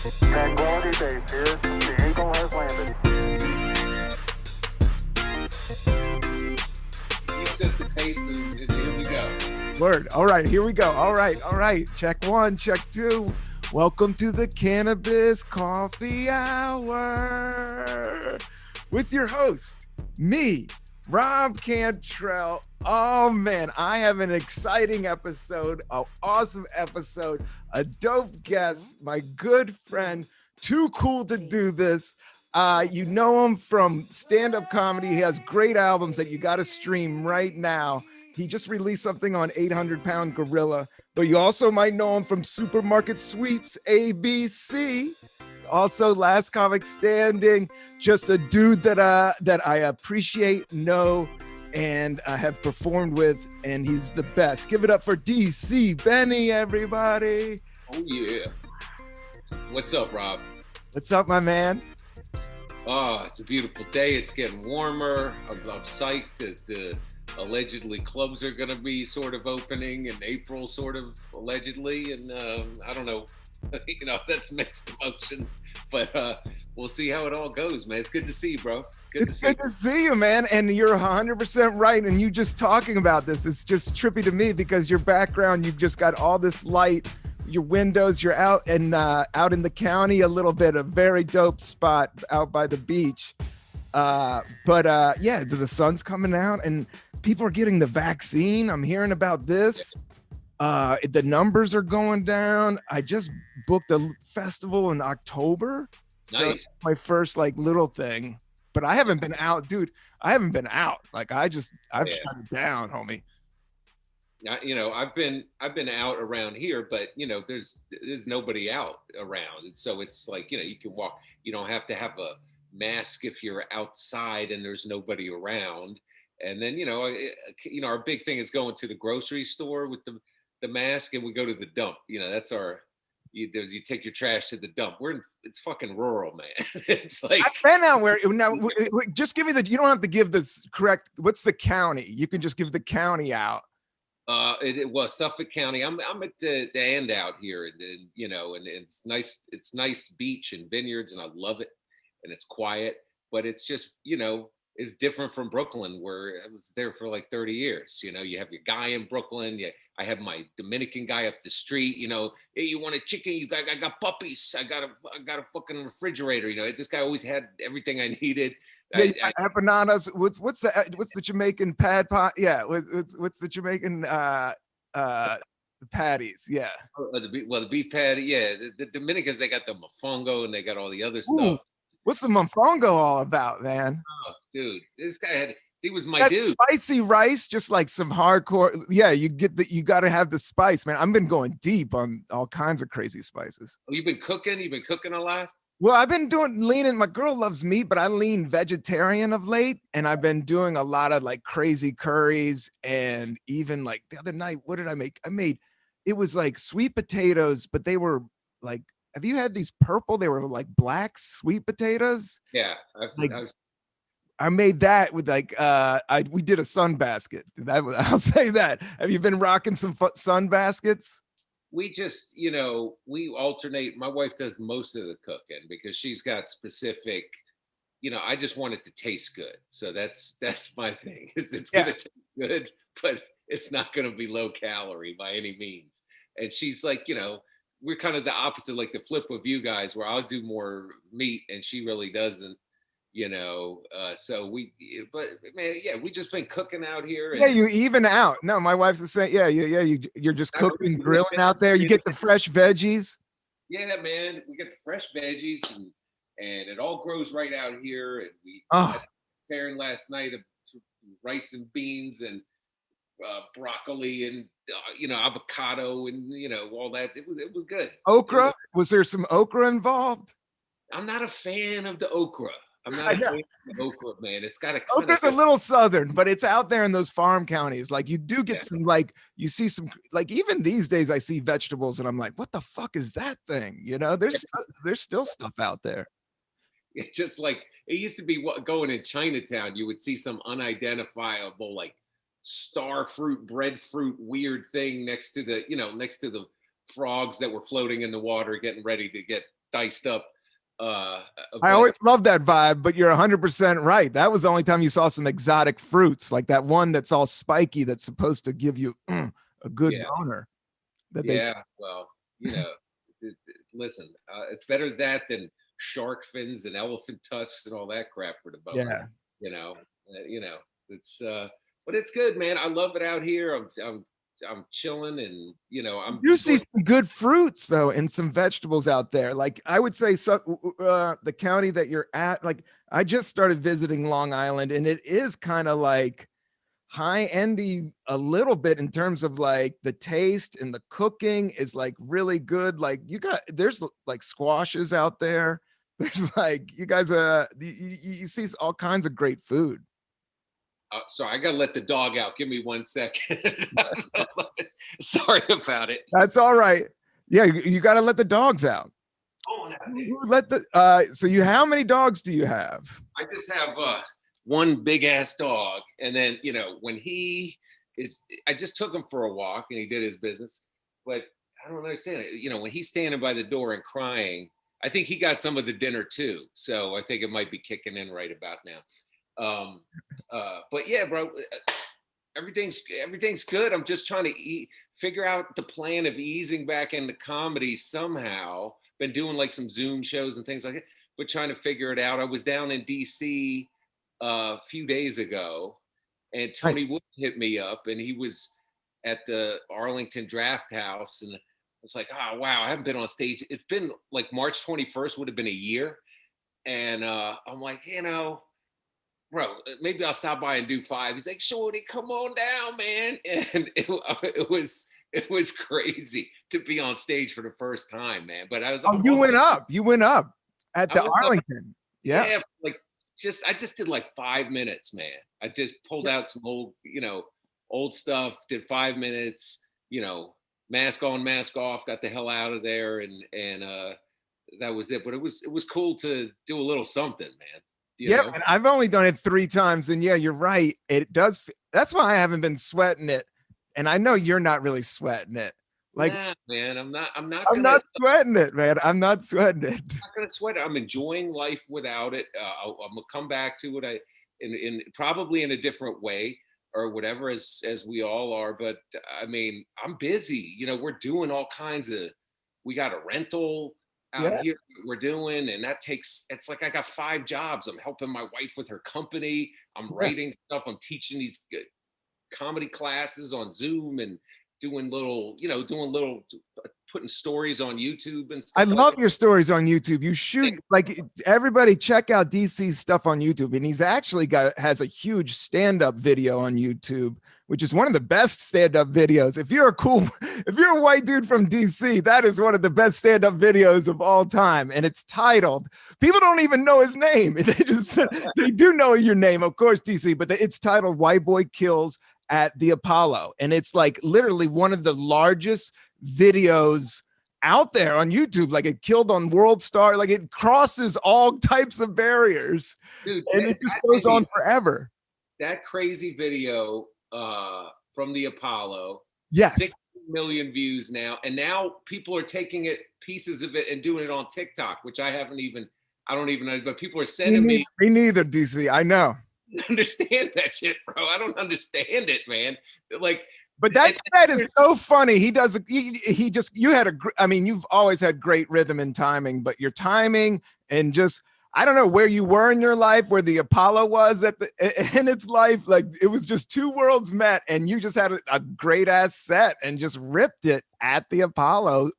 Tranquility Base here. The Eagle has landed. You set the pace, and here we go. Word. All right, here we go. All right. Check one, check two. Welcome to the Cannabis Coffee Hour with your host, me, Rob Cantrell. Oh man, I have an exciting episode, an awesome episode, a dope guest, my good friend, too cool to do this. You know him from stand-up comedy. He has great albums that you got to stream right now. He just released something on 800 Pound Gorilla, but you also might know him from Supermarket Sweeps, ABC. Also, Last Comic Standing. Just a dude that I appreciate, know, and have performed with, and he's the best. Give it up for DC Benny, everybody. Oh yeah. What's up, Rob? What's up, my man? Oh, it's a beautiful day. It's getting warmer. I'm psyched that the allegedly clubs are going to be sort of opening in April, sort of allegedly, and I don't know. You know, that's mixed emotions, but we'll see how it all goes, man. It's good to see you, bro. Good to see you, man. And you're 100% right. And you just talking about this, it's just trippy to me because your background, you've just got all this light, your windows, you're out and out in the county a little bit, a very dope spot out by the beach. Yeah, the sun's coming out and people are getting the vaccine. I'm hearing about this. The numbers are going down. I just booked a festival in October. So Nice. it's my first like little thing, but I haven't been out, dude. I haven't been out. Like I've shut it down, homie. You know, I've been out around here, but you know, there's nobody out around, and so it's like, you know, you can walk. You don't have to have a mask if you're outside and there's nobody around. And then, you know, our big thing is going to the grocery store with the mask, and we go to the dump. You know, that's our. You take your trash to the dump. It's fucking rural, man. It's like I've been out where now. Just give me you don't have to give the correct. What's the county? You can just give the county out. It was Suffolk County. I'm at the end out here, and you know, and it's nice. It's nice beach and vineyards, and I love it. And it's quiet, but it's just, you know, it's different from Brooklyn, where I was there for like 30 years. You know, you have your guy in Brooklyn. Yeah, I have my Dominican guy up the street. You know, hey, you want a chicken? I got puppies. I got a fucking refrigerator. You know, this guy always had everything I needed. Yeah, empanadas. What's the Jamaican pad pot? Yeah, what's the Jamaican patties? Yeah. The beef patty. Yeah, the Dominicans, they got the mofongo and they got all the other stuff. Ooh, what's the mofongo all about, man? Oh, dude, this guy he was my dude. Spicy rice, just like some hardcore. Yeah, you got to have the spice, man. I've been going deep on all kinds of crazy spices. Oh, you've been cooking a lot? Well, I've been leaning. My girl loves meat, but I lean vegetarian of late, and I've been doing a lot of like crazy curries, and even like the other night, what did I make? It was like sweet potatoes, but they were like, have you had these purple? They were like black sweet potatoes. Yeah, I made that with like we did a sun basket. I'll say that. Have you been rocking some sun baskets? We just, you know, we alternate. My wife does most of the cooking because she's got specific, you know, I just want it to taste good. So that's my thing. It's gonna taste good, but it's not gonna be low calorie by any means. And she's like, you know, we're kind of the opposite, like the flip of you guys, where I'll do more meat and she really doesn't. You know, but man, yeah, we just been cooking out here. And, you even out. No, my wife's the same. Yeah, you're just cooking, grilling out there. You get the fresh veggies. Yeah, man, we get the fresh veggies, and it all grows right out here. And we had tearing last night of rice and beans and broccoli and you know, avocado and you know, all that. It was good. Okra? Was there some okra involved? I'm not a fan of the okra. I'm not a fan of okra, man. It's got okra's a little southern, but it's out there in those farm counties. Like you do get some, like you see some, like even these days I see vegetables and I'm like, what the fuck is that thing? You know, there's still stuff out there. It's just like it used to be going in Chinatown, you would see some unidentifiable like star fruit, breadfruit, weird thing next to the frogs that were floating in the water getting ready to get diced up. I But always love that vibe, but you're 100% right. That was the only time you saw some exotic fruits, like that one that's all spiky that's supposed to give you a good yeah, boner. That they yeah. Well, listen, it's better that than shark fins and elephant tusks and all that crap for the boner. yeah. You know, it's but it's good, man. I love it out here. I'm chilling, and I'm You see sort of, some good fruits though, and some vegetables out there. Like I would say, so the county that you're at. Like I just started visiting Long Island, and it is kind of like high-endy a little bit in terms of like the taste, and the cooking is like really good. Like there's like squashes out there. There's like you guys you see all kinds of great food. sorry, I gotta let the dog out. Give me 1 second. Sorry about it. That's all right. Yeah, you got to let the dogs out. Oh, no, Let the so you how many dogs do you have? I just have one big ass dog, and then when I just took him for a walk, and he did his business. But I don't understand it. When he's standing by the door and crying, I think he got some of the dinner too. So I think it might be kicking in right about now. But yeah, bro, everything's good. I'm just trying to figure out the plan of easing back into comedy somehow. Been doing like some Zoom shows and things like that, but trying to figure it out. I was down in DC a few days ago, and Tony Wood hit me up, and he was at the Arlington Draft House, and I was like, oh wow, I haven't been on stage. It's been like March 21st would have been a year, and I'm like, bro, maybe I'll stop by and do 5. He's like, Shorty, come on down, man. And it was crazy to be on stage for the first time, man. But I was You went up at the Arlington. Yeah, like I just did like 5 minutes, man. I just pulled out some old stuff, did 5 minutes, mask on, mask off, got the hell out of there, and that was it. But it was cool to do a little something, man. And I've only done it 3 times, and yeah, you're right. It does. That's why I haven't been sweating it, and I know you're not really sweating it. Like, nah, man, I'm not sweating it, man. I'm not sweating it. I'm not gonna sweat it. I'm enjoying life without it. I'm gonna come back to it. In probably in a different way or whatever, as we all are. But I mean, I'm busy. We're doing all kinds of. We got a rental out here we're doing, and it's like I got 5 jobs. I'm helping my wife with her company. I'm writing stuff. I'm teaching these comedy classes on Zoom, and doing little putting stories on YouTube and stuff. I love your stories on YouTube. You shoot like everybody check out DC's stuff on YouTube, and he's actually has a huge stand-up video on YouTube, which is one of the best stand-up videos. If you're a white dude from DC, that is one of the best stand-up videos of all time. And it's titled, people don't even know his name. They do know your name, of course, DC, but it's titled White Boy Kills at the Apollo. And it's like literally one of the largest videos out there on YouTube. Like it killed on World Star, like it crosses all types of barriers. Dude, and it just goes on forever. That crazy video from the Apollo. Yes. 6 million views now. And now people are taking pieces of it and doing it on TikTok, which I don't even know, but people are sending me. Me neither, DC. I know. Understand that shit, bro. I don't understand it, man. Like, but that is so funny. He does. He just. You've always had great rhythm and timing, but your timing and just. I don't know where you were in your life, where the Apollo was in its life. Like it was just 2 worlds met, and you just had a great ass set and just ripped it at the Apollo.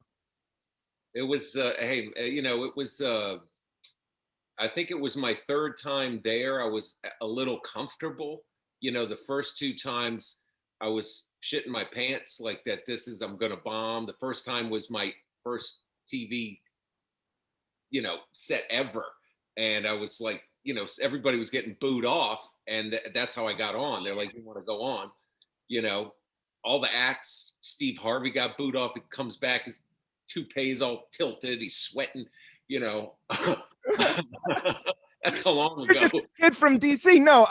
It was. It was. I think it was my 3rd time there. I was a little comfortable. The first 2 times I was shitting my pants like that. I'm going to bomb. The first time was my first TV, set ever. And I was like, everybody was getting booed off. And that's how I got on. They're like, you want to go on? All the acts, Steve Harvey got booed off. He comes back, his toupee's all tilted. He's sweating, That's how long ago. Kid from DC. No,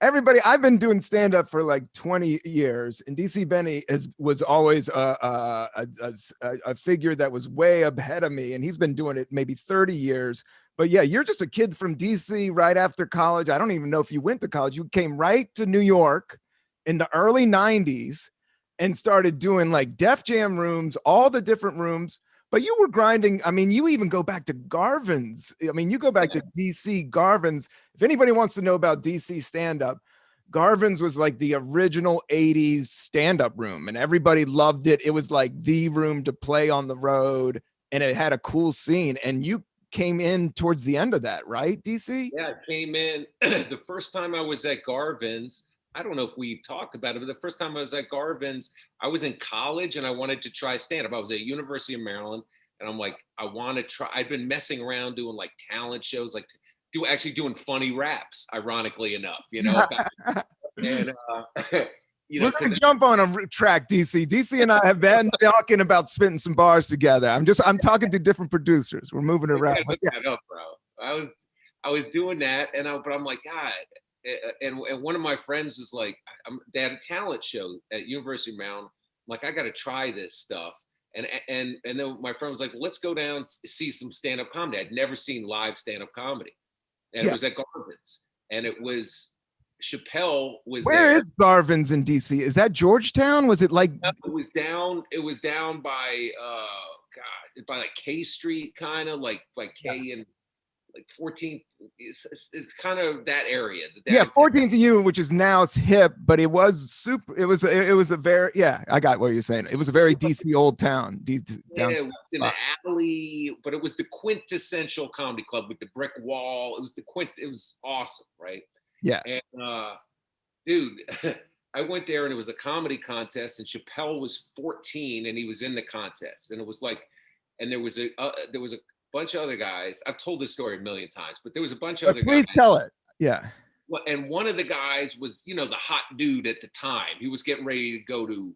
everybody, I've been doing stand-up for like 20 years, and DC Benny was always a figure that was way ahead of me, and he's been doing it maybe 30 years. But yeah, you're just a kid from DC right after college. I don't even know if you went to college. You came right to New York in the early 90s and started doing like Def Jam rooms, all the different rooms. But you were grinding. I mean, you even go back to Garvin's. I mean, you go back to DC Garvin's. If anybody wants to know about DC stand-up, Garvin's was like the original 80s stand-up room, and everybody loved it. It was like the room to play on the road, and it had a cool scene. And you came in towards the end of that, right, DC? Yeah, I came in the first time I was at Garvin's. I don't know if we talked about it, but the first time I was at Garvin's, I was in college and I wanted to try stand-up. I was at University of Maryland, and I'm like, I want to try. I'd been messing around doing like talent shows, like doing funny raps, ironically enough, you know. And you know, we're gonna jump on a track, DC. DC and I have been talking about spitting some bars together. I'm talking to different producers. We're moving around. Up, bro. I was doing that, but I'm like, God. And one of my friends is like, they had a talent show at University of Maryland. I'm like, I got to try this stuff. And then my friend was like, let's go down see some stand-up comedy. I'd never seen live stand-up comedy, and it was at Garvin's, and it was Chappelle was Where there. is Garvin's in DC? Is that Georgetown? Was it like? No, it was down by God, by like K Street, kind of like K and like 14th. It's kind of that area. 14th U, which is now it's hip, but it was super. It was a very I got what you're saying. It was a very DC old town. It was in the alley, but it was the quintessential comedy club with the brick wall. It was it was awesome, right? Yeah. And dude, I went there and it was a comedy contest, and Chappelle was 14 and he was in the contest, and it was like, and there was a bunch of other guys. I've told this story a million times, but there was a bunch of other guys. Please tell it. Yeah. Well, and one of the guys was, the hot dude at the time. He was getting ready to go to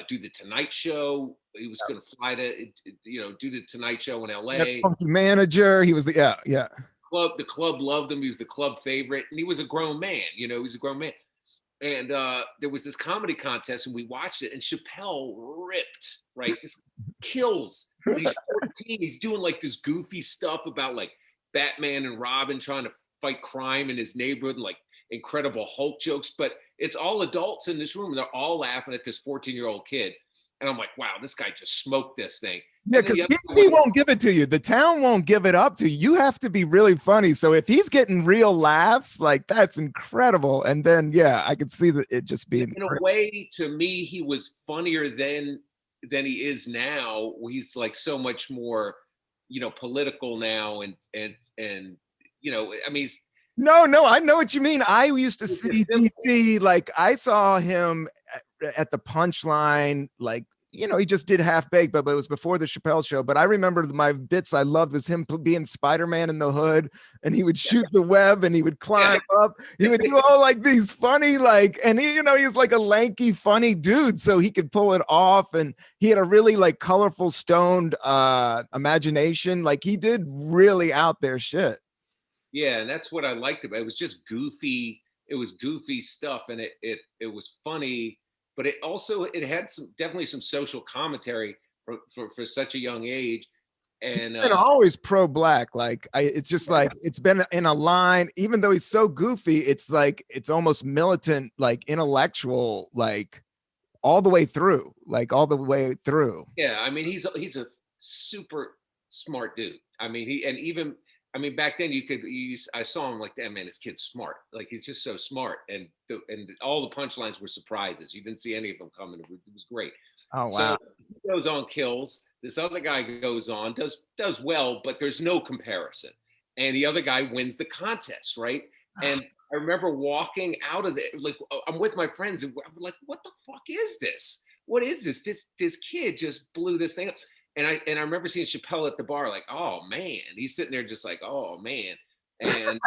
do the Tonight Show. He was going to fly to, do the Tonight Show in LA. Funky manager. He was the The club loved him. He was the club favorite, and he was a grown man. He was a grown man. And there was this comedy contest, and we watched it, and Chappelle ripped, right? This kills. He's 14. He's doing like this goofy stuff about like Batman and Robin trying to fight crime in his neighborhood, and like Incredible Hulk jokes. But it's all adults in this room, and they're all laughing at this 14-year-old kid. And I'm like, wow, this guy just smoked this thing. Yeah, because DC won't give it to you. The town won't give it up to you. You have to be really funny. So if he's getting real laughs, like that's incredible. And then, I could see that it just being in a way. To me, he was funnier than he is now. He's like so much more, political now, and I mean, he's. No, I know what you mean. I used to see DC, like I saw him at the Punchline, like, he just did Half Baked, but it was before the Chappelle Show. But I remember my bits I loved was him being Spider-Man in the hood, and he would shoot the web, and he would climb up. He would do all like these funny, like, and he was like a lanky, funny dude, so he could pull it off. And he had a really like colorful, stoned imagination. Like he did really out there shit. Yeah, and that's what I liked about it. It was just goofy. It was goofy stuff, and it was funny. But it had definitely some social commentary for such a young age. And it's been always pro-black. Like it's just like it's been in a line, even though he's so goofy, it's like it's almost militant, like intellectual, like all the way through. Yeah, I mean he's a super smart dude. I mean, back then I saw him like, damn man, this kid's smart. Like he's just so smart, and all the punchlines were surprises. You didn't see any of them coming. It was great. Oh wow! So he goes on, kills. This other guy goes on, does well, but there's no comparison. And the other guy wins the contest, right? And I remember walking out of there, like I'm with my friends, and I'm like, what the fuck is this? What is this? This kid just blew this thing up. And I remember seeing Chappelle at the bar, like, oh man, he's sitting there just like, oh man, and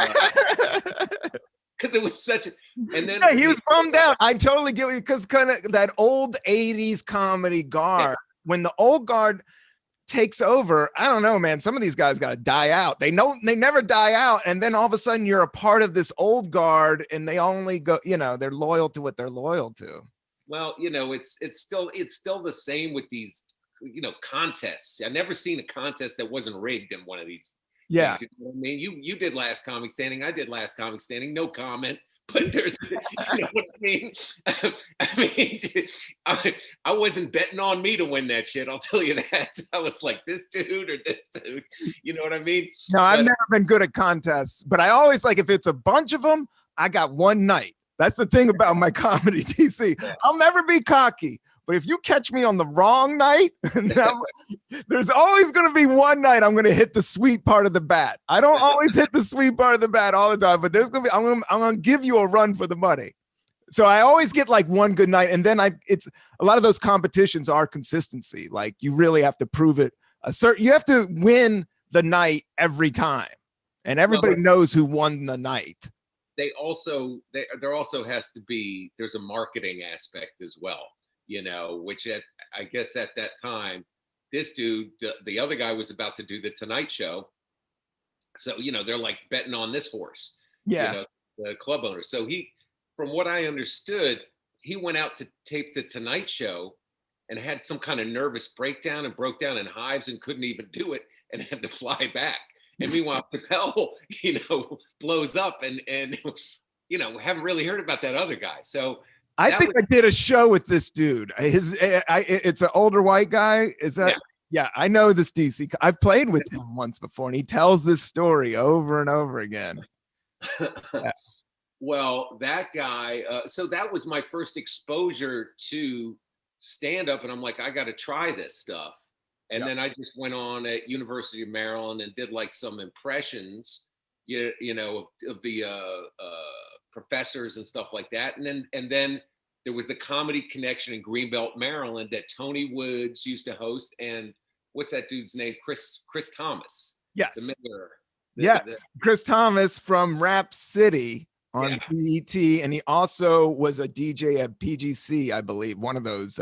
because it was such a, and then he was bummed out. I totally get it, because kind of that old 80s comedy guard, when the old guard takes over. I don't know, man. Some of these guys got to die out. They never die out. And then all of a sudden you're a part of this old guard and they only go, they're loyal to what they're loyal to. Well, it's still the same with these, contests. I've never seen a contest that wasn't rigged in one of these. Yeah. Things, you know what I mean, you did Last Comic Standing. I did Last Comic Standing. No comment. But there's, you know what I mean? I wasn't betting on me to win that shit. I'll tell you that. I was like, this dude or this dude. You know what I mean? No, I've never been good at contests, but I always like if it's a bunch of them, I got one night. That's the thing about my comedy, DC. I'll never be cocky. But if you catch me on the wrong night, there's always going to be one night I'm going to hit the sweet part of the bat. I don't always hit the sweet part of the bat all the time, but there's going to be, I'm going to give you a run for the money. So I always get like one good night. And then it's a lot of those competitions are consistency. Like you really have to prove it. You have to win the night every time. And everybody knows who won the night. There also has to be, there's a marketing aspect as well. Which I guess at that time, this dude, the other guy was about to do the Tonight Show. So, they're like betting on this horse, the club owner. So from what I understood, he went out to tape the Tonight Show and had some kind of nervous breakdown and broke down in hives and couldn't even do it and had to fly back. And meanwhile, Chappelle, blows up and haven't really heard about that other guy. So, I did a show with this dude. It's an older white guy. Is that? Yeah, I know this DC. I've played with him once before, and he tells this story over and over again. Yeah. Well, that guy. So that was my first exposure to stand-up, and I'm like, I got to try this stuff. And then I just went on at University of Maryland and did like some impressions, of the professors and stuff like that. And then there was the Comedy Connection in Greenbelt, Maryland that Tony Woods used to host. And what's that dude's name? Chris Thomas. Yes. The Miller. Chris Thomas from Rap City on BET. And he also was a DJ at PGC, I believe, one of those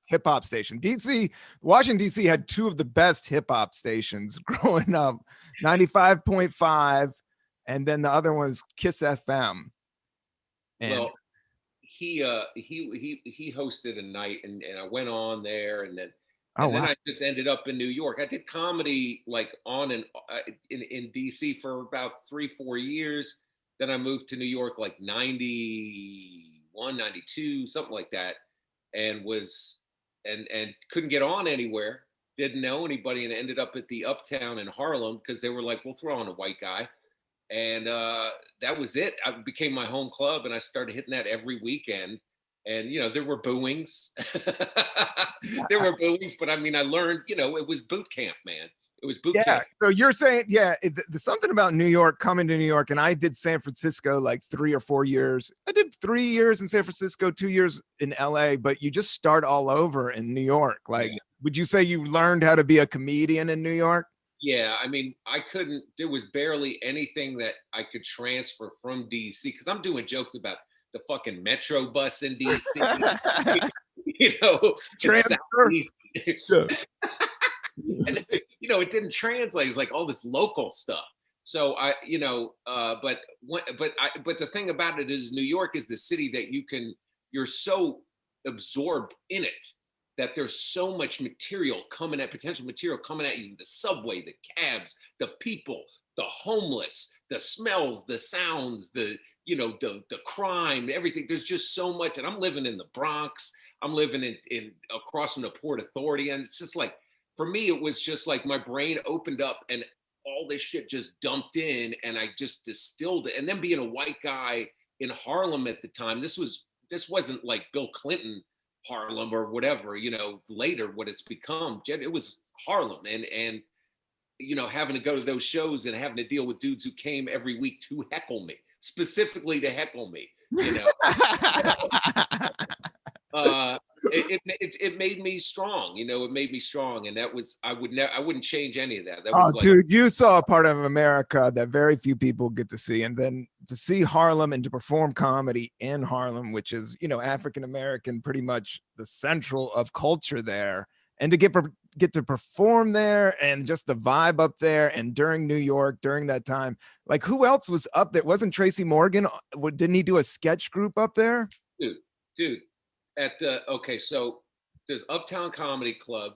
hip hop stations. Washington, DC had two of the best hip hop stations growing up, 95.5. And then the other one was Kiss FM. And he hosted a night and I went on there and then I just ended up in New York. I did comedy like on and in DC for about 3-4 years. Then I moved to New York like 91, 92, something like that. And couldn't get on anywhere. Didn't know anybody and ended up at the Uptown in Harlem because they were like, we'll throw on a white guy. And that was it. I became my home club and I started hitting that every weekend. And, there were booings. There were booings, but I mean, I learned, it was boot camp, man. It was boot camp. So you're saying, there's something about New York, coming to New York. And I did San Francisco like 3 or 4 years. I did 3 years in San Francisco, 2 years in LA, but you just start all over in New York. Like, would you say you learned how to be a comedian in New York? Yeah, I mean, there was barely anything that I could transfer from DC because I'm doing jokes about the fucking Metro bus in DC, and, it didn't translate. It was like all this local stuff. So but the thing about it is New York is the city that you're so absorbed in it that there's so much potential material coming at you, the subway, the cabs, the people, the homeless, the smells, the sounds, the crime, everything. There's just so much. And I'm living in the Bronx. I'm living in across from the Port Authority. And it's just like, for me, it was just like my brain opened up and all this shit just dumped in and I just distilled it. And then being a white guy in Harlem at the time, this wasn't like Bill Clinton Harlem or whatever, later what it's become. It was Harlem and having to go to those shows and having to deal with dudes who came every week to heckle me, specifically to heckle me, it made me strong, it made me strong. And that was, I wouldn't change any of that. That was dude, you saw a part of America that very few people get to see. And then to see Harlem and to perform comedy in Harlem, which is, African-American, pretty much the central of culture there. and to get to perform there, and just the vibe up there, and during New York during that time, like who else was up there? Wasn't Tracy Morgan? Didn't he do a sketch group up there? Dude, at the okay, so there's Uptown Comedy Club.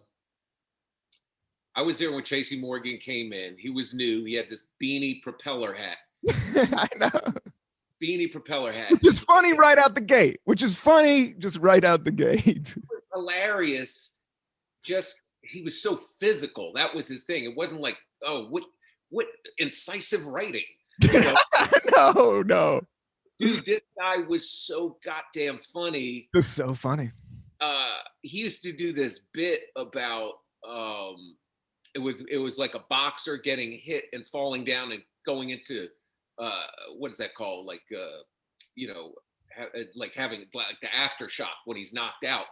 I was there when Tracy Morgan came in. He was new. He had this beanie propeller hat. I know. Beanie propeller hat. Which is funny right out the gate. Which is funny just right out the gate. It was hilarious. Just he was so physical. That was his thing. It wasn't like, oh, what incisive writing. You know? No. Dude, this guy was so goddamn funny. It was so funny. He used to do this bit about it was like a boxer getting hit and falling down and going into what is that called? Like like having like the aftershock when he's knocked out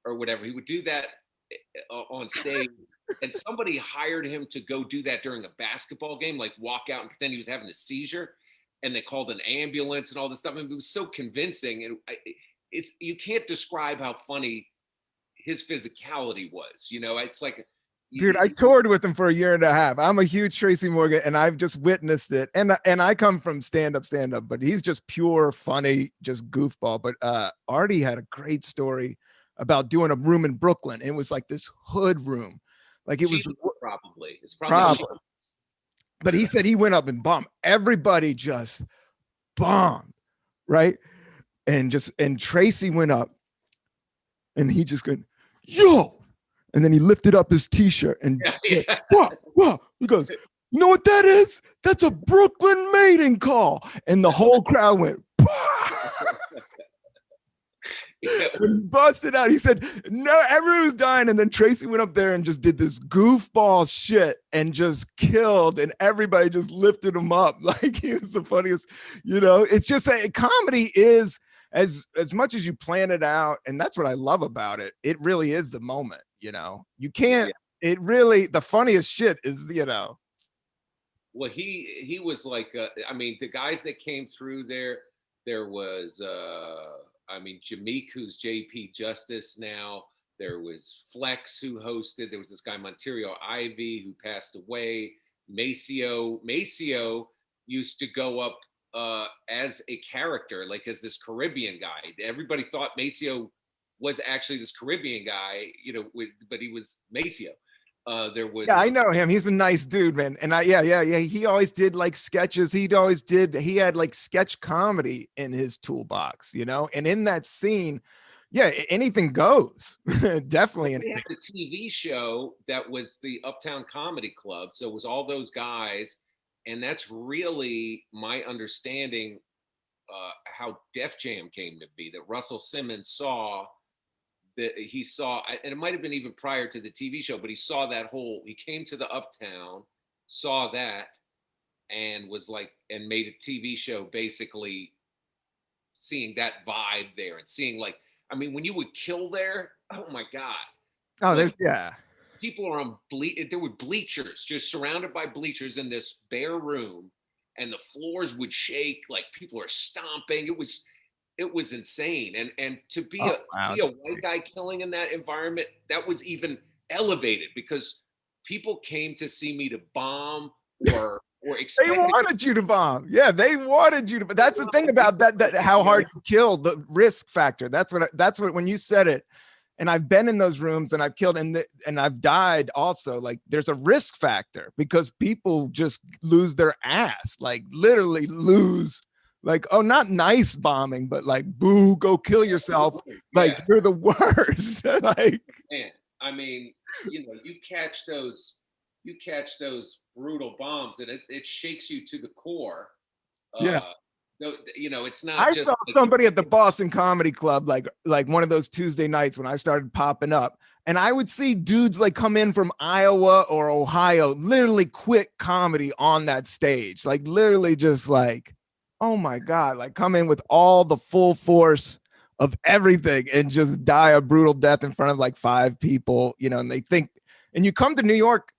or whatever. He would do that on stage, and somebody hired him to go do that during a basketball game, like walk out and pretend he was having a seizure, and they called an ambulance and all this stuff. And it was so convincing, and you can't describe how funny his physicality was. You know, it's like. Dude, I toured with him for a year and a half. I'm a huge Tracy Morgan, and I've just witnessed it. And I come from stand-up, but he's just pure funny, just goofball. But Artie had a great story about doing a room in Brooklyn. It was like this hood room. Like it was probably. It's probably. But he said he went up and bombed. Everybody just bombed, right? And Tracy went up, and he just went, yo. And then he lifted up his t-shirt and wow. He goes, you know what that is? That's a Brooklyn mating call. And the whole crowd went, and busted out. He said, no, everyone was dying. And then Tracy went up there and just did this goofball shit and just killed. And everybody just lifted him up. Like he was the funniest, you know. It's just that comedy is as much as you plan it out. And that's what I love about it. It really is the moment. You know, you can't, it really, the funniest shit is, you know. Well, he was like, I mean, the guys that came through there was, Jameek, who's JP Justice now. There was Flex, who hosted. There was this guy, Monterio Ivy, who passed away. Maceo used to go up as a character, like as this Caribbean guy. Everybody thought Maceo was actually this Caribbean guy, you know, but he was Maceo. I know him. He's a nice dude, man. And he always did like sketches. He had like sketch comedy in his toolbox, you know. And in that scene, anything goes. Definitely. They had the TV show that was the Uptown Comedy Club. So it was all those guys. And that's really my understanding how Def Jam came to be, that Russell Simmons saw. And it might have been even prior to the TV show, but he saw he came to the Uptown, saw that, and was like, and made a TV show basically seeing that vibe there and seeing like, I mean, when you would kill there, oh my God. Oh, like, people are on there were bleachers, just surrounded by bleachers in this bare room, and the floors would shake, like people are stomping. It was insane. And to be a white guy killing in that environment, that was even elevated because people came to see me to bomb or they wanted you to bomb. Yeah, they wanted you to. But that's the thing about that how hard you kill, the risk factor. That's what when you said it. And I've been in those rooms and I've killed and I've died also. Like there's a risk factor because people just lose their ass, like literally lose. Like, oh, not nice bombing, but like, boo, go kill yourself. Like, you're the worst. Like, man, I mean, you know, you catch those brutal bombs, and it shakes you to the core. You know, it's not. I saw somebody at the Boston Comedy Club, like one of those Tuesday nights when I started popping up, and I would see dudes like come in from Iowa or Ohio, literally quit comedy on that stage, like literally just like. Oh my God, like come in with all the full force of everything and just die a brutal death in front of like 5 people, you know, and they think, and you come to New York,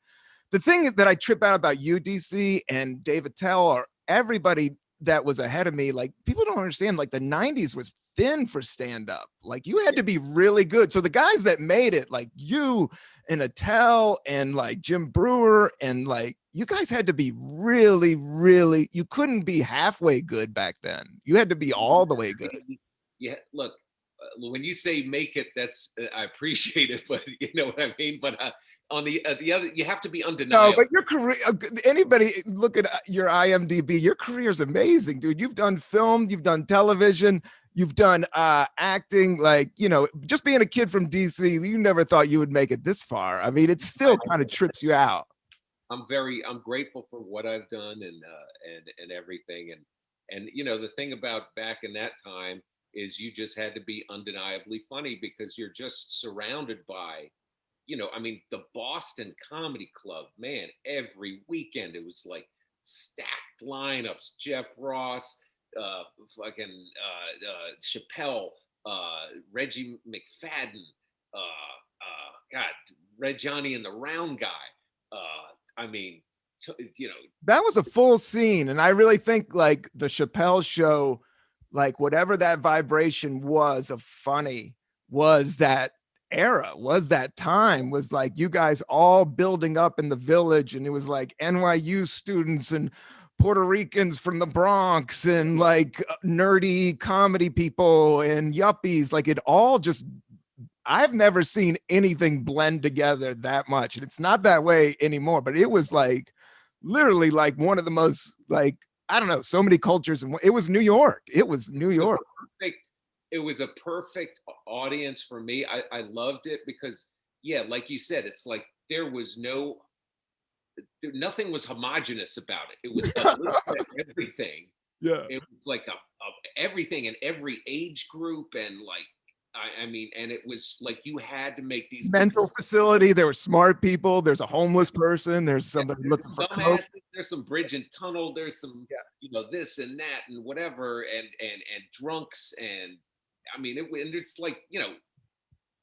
the thing that I trip out about you, DC, and Dave Attell, or everybody that was ahead of me, like people don't understand, like the 90s was been for stand-up. Like you had to be really good. So the guys that made it, like you and Attell and like Jim Brewer, and like you guys had to be really, really, you couldn't be halfway good back then. You had to be all the way good. Yeah, look, when you say make it, that's I appreciate it, but you know what I mean. But on the other, you have to be undeniable. No, but your career, anybody look at your IMDb, your career is amazing, dude. You've done film, you've done television, you've done acting. Like, you know, just being a kid from DC, you never thought you would make it this far. I mean, it still kind of trips you out. I'm grateful for what I've done and everything. And you know, the thing about back in that time is you just had to be undeniably funny because you're just surrounded by, you know, I mean, the Boston Comedy Club, man, every weekend it was like stacked lineups. Jeff Ross, fucking Chappelle, Reggie McFadden, God, Red Johnny and the Round Guy. I mean, you know, that was a full scene. And I really think like the Chappelle show, like whatever that vibration was of funny, was that era, was that time, was like you guys all building up in the Village, and it was like NYU students and Puerto Ricans from the Bronx and like nerdy comedy people and yuppies. Like it all just, I've never seen anything blend together that much. And it's not that way anymore, but it was like literally like one of the most, like, I don't know, so many cultures. And it was New York. It was New York. It was a perfect audience for me. I loved it because, yeah, like you said, it's like there was nothing was homogenous about it. It was a little bit of everything. Yeah. It was like everything in every age group. And like, I mean, and it was like you had to make these mental facility. There were smart people. There's a homeless person. There's somebody looking for coke. There's some bridge and tunnel. There's some, you know, this and that and whatever, and drunks. And I mean, it's like, you know,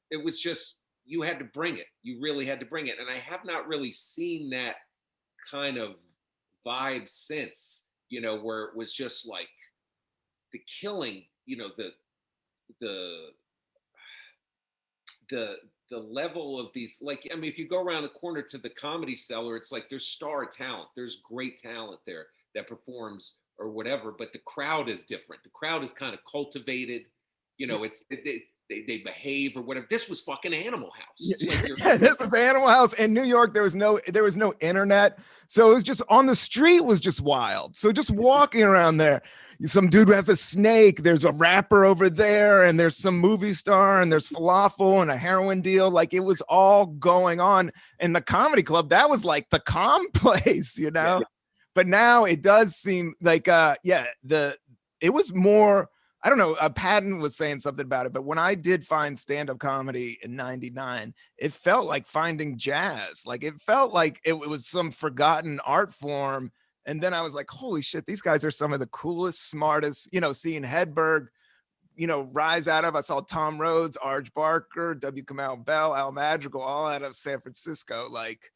it was just, you had to bring it. You really had to bring it. And I have not really seen that kind of vibe since, you know, where it was just like the killing, you know, the level of these, like, I mean, if you go around the corner to the Comedy Cellar, it's like there's star talent, there's great talent there that performs or whatever, but the crowd is different. The crowd is kind of cultivated, you know, it's they behave or whatever. This was fucking Animal House. Like this was Animal House. In New York, there was no internet, so it was just on the street was just wild. So just walking around there, some dude has a snake, there's a rapper over there, and there's some movie star, and there's falafel and a heroin deal. Like it was all going on in the comedy club. That was like the calm place, you know. Yeah. But now it does seem like it was more, I don't know, Patton was saying something about it, but when I did find stand-up comedy in 99, it felt like finding jazz. Like it felt like it was some forgotten art form. And then I was like, holy shit, these guys are some of the coolest, smartest, you know, seeing Hedberg, you know, rise out of, I saw Tom Rhodes, Arj Barker, W. Kamau Bell, Al Madrigal, all out of San Francisco. Like,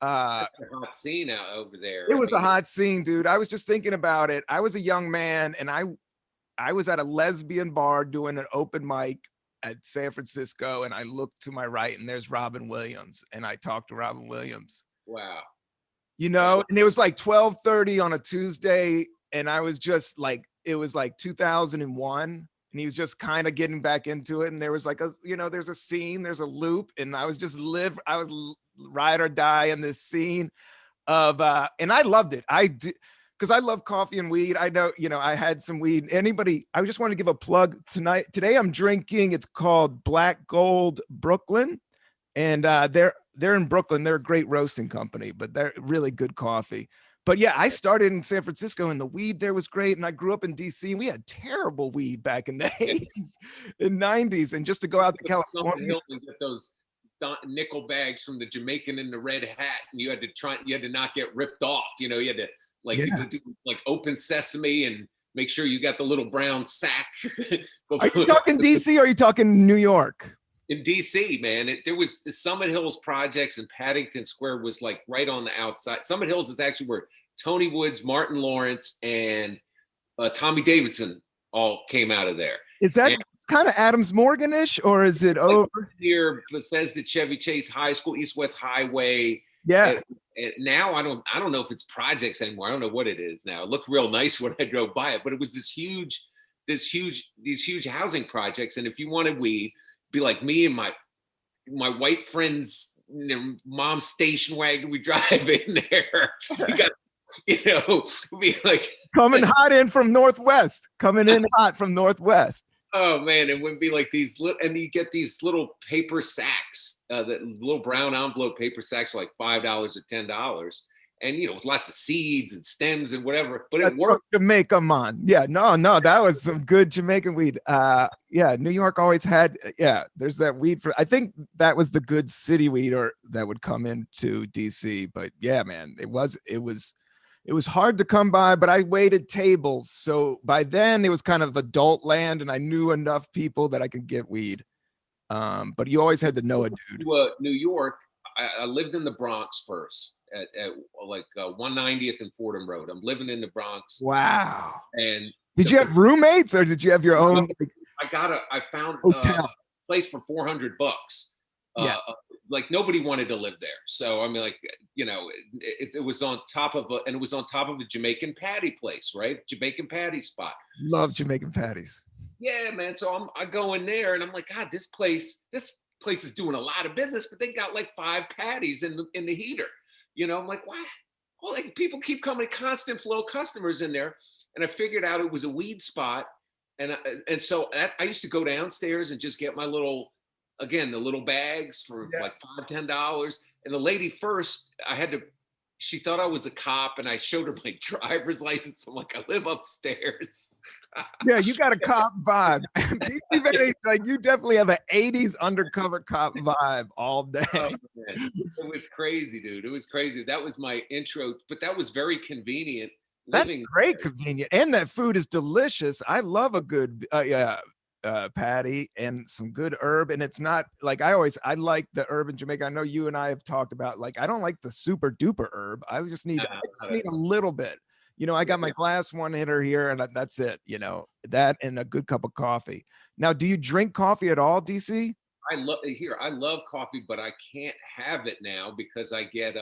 a hot scene out over there. It was a hot scene, dude. I was just thinking about it. I was a young man, and I was at a lesbian bar doing an open mic at San Francisco, and I looked to my right, and there's Robin Williams, and I talked to Robin Williams. Wow. You know, and it was like 12:30 on a Tuesday, and I was just like, it was like 2001, and he was just kind of getting back into it, and there was like a, you know, there's a scene, there's a loop, and I was just I was ride or die in this scene of, and I loved it. I did, because I love coffee and weed. I know, you know, I had some weed. Anybody, I just want to give a plug tonight. Today I'm drinking, it's called Black Gold Brooklyn. And they're in Brooklyn. They're a great roasting company, but they're really good coffee. But yeah, I started in San Francisco, and the weed there was great. And I grew up in DC, and we had terrible weed back in the 80s and 90s. And just to go out to California and get those nickel bags from the Jamaican in the red hat, and you had to not get ripped off. You know, you had to do like open sesame and make sure you got the little brown sack. Are you talking DC or are you talking New York? In DC, man, there was Summit Hills Projects, and Paddington Square was like right on the outside. Summit Hills is actually where Tony Woods, Martin Lawrence, and Tommy Davidson all came out of there. Is that kind of Adams Morgan-ish, or is it over near Bethesda Chevy Chase High School, East West Highway? Yeah. Now I don't know if it's projects anymore. I don't know what it is now. It looked real nice when I drove by it, but it was these huge housing projects. And if you wanted weed, be like me and my white friends, mom's station wagon, we drive in there. We got, be like coming hot in from Northwest, coming in hot from Northwest. Oh man, it would be like these little, and you get these little paper sacks, that little brown envelope paper sacks, are like $5 or $10, and with lots of seeds and stems and whatever. But it worked. Jamaica, man. Yeah, no, that was some good Jamaican weed. Yeah, New York always had. Yeah, there's that weed I think that was the good city weed, or that would come into DC. But yeah, man, it was hard to come by, but I waited tables. So by then it was kind of adult land, and I knew enough people that I could get weed. But you always had to know a dude. New York, I lived in the Bronx first at like 190th and Fordham Road. I'm living in the Bronx. Wow. And did you have roommates, or did you have your own? I found hotel. A place for $400. Yeah. Like nobody wanted to live there. So I mean, like, it was on top of a Jamaican patty place, right? Jamaican patty spot. Love Jamaican patties. Yeah, man. So I go in there and I'm like, God, this place is doing a lot of business, but they got like 5 patties in the heater. I'm like, why? Well, like people keep coming, constant flow of customers in there. And I figured out it was a weed spot. And so I used to go downstairs and just get my little bags for like $5-10. And the lady first, she thought I was a cop, and I showed her my driver's license. I'm like, I live upstairs. Yeah, you got a cop vibe. Like you definitely have an 80s undercover cop vibe all day. Oh, man. It was crazy, dude. It was crazy. That was my intro, but that was very convenient. That's great, convenient, and that food is delicious. I love a good patty and some good herb, and it's not like I like the herb in Jamaica. I know you and I have talked about, like, I don't like the super duper herb. I just need a little bit. I got my glass one hitter here, and that's it. That and a good cup of coffee. Now, do you drink coffee at all, DC? I love coffee, but I can't have it now because I get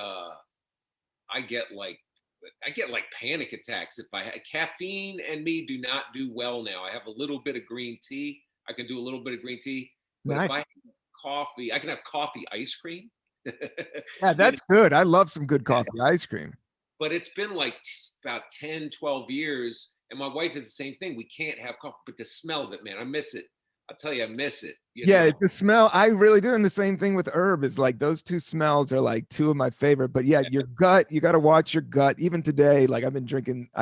like panic attacks. If I had caffeine and me do not do well now. I have a little bit of green tea. I can do a little bit of green tea. But nice. If I have coffee, I can have coffee ice cream. Yeah, that's good. I love some good coffee ice cream. But it's been like about 10, 12 years. And my wife is the same thing. We can't have coffee, but the smell of it, man, I miss it. I'll tell you, I miss it. The smell, I really do. And the same thing with herb is like those two smells are like two of my favorite. But yeah, your gut, you got to watch your gut. Even today, like I